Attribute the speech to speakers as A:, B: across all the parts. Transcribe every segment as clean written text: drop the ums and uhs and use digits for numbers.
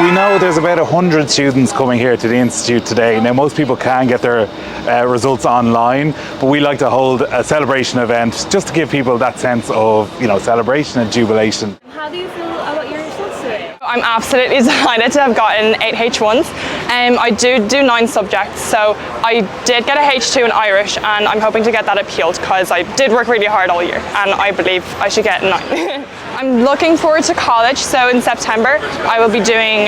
A: We know there's about 100 students coming here to the Institute today. Now most people can get their results online, but we like to hold a celebration event just to give people that sense of, celebration and jubilation.
B: How do you feel about your results today?
C: I'm absolutely delighted to have gotten 8 H1s. I do 9 subjects, so I did get a H2 in Irish, and I'm hoping to get that appealed because I did work really hard all year, and I believe I should get 9. I'm looking forward to college, so in September I will be doing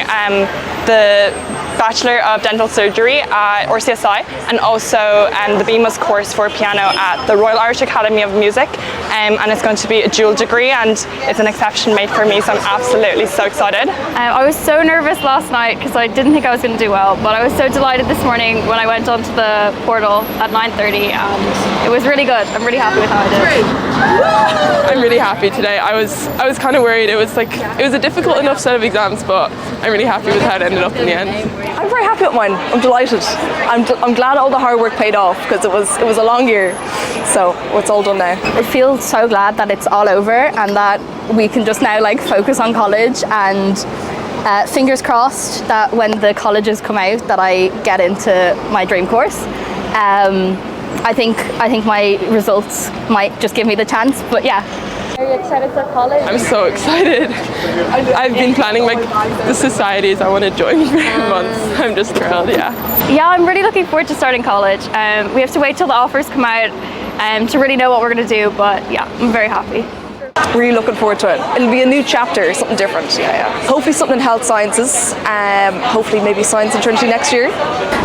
C: the Bachelor of Dental Surgery at RCSI, and also the BMUS course for piano at the Royal Irish Academy of Music, and it's going to be a dual degree, and it's an exception made for me, so I'm absolutely so excited.
D: I was so nervous last night because I didn't think I was going to do well, but I was so delighted this morning when I went onto the portal at 9:30, and it was really good. I'm really happy with how I did.
E: I'm really happy today. I was kind of worried. It was a difficult enough set of exams, but I'm really happy with how it ended up in the end.
F: I'm very happy with mine. I'm delighted. I'm glad all the hard work paid off because it was a long year, so it's all done now.
D: I feel so glad that it's all over and that we can just now focus on college, and fingers crossed that when the colleges come out that I get into my dream course. I think my results might just give me the chance, but yeah. Are you excited for college?
E: I'm so excited. I've been planning the societies I want to join for months. I'm just thrilled, yeah.
D: Yeah, I'm really looking forward to starting college. We have to wait till the offers come out to really know what we're going to do, but yeah, I'm very happy.
F: Really looking forward to it. It'll be a new chapter, something different. Yeah. Hopefully something in health sciences. Hopefully maybe science and Trinity next year.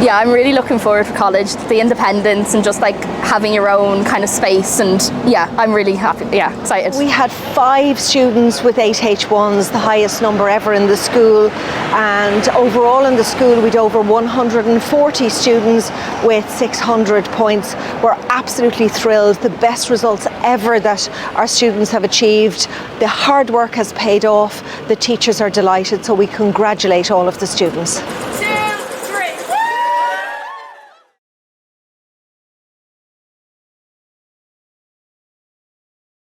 D: Yeah, I'm really looking forward to college, the independence and just having your own kind of space, and yeah, I'm really happy, excited.
G: We had 5 students with 8 H1s, the highest number ever in the school, and overall in the school we'd over 140 students with 600 points. We're absolutely thrilled, the best results ever that our students have achieved. The hard work has paid off, the teachers are delighted, so we congratulate all of the students.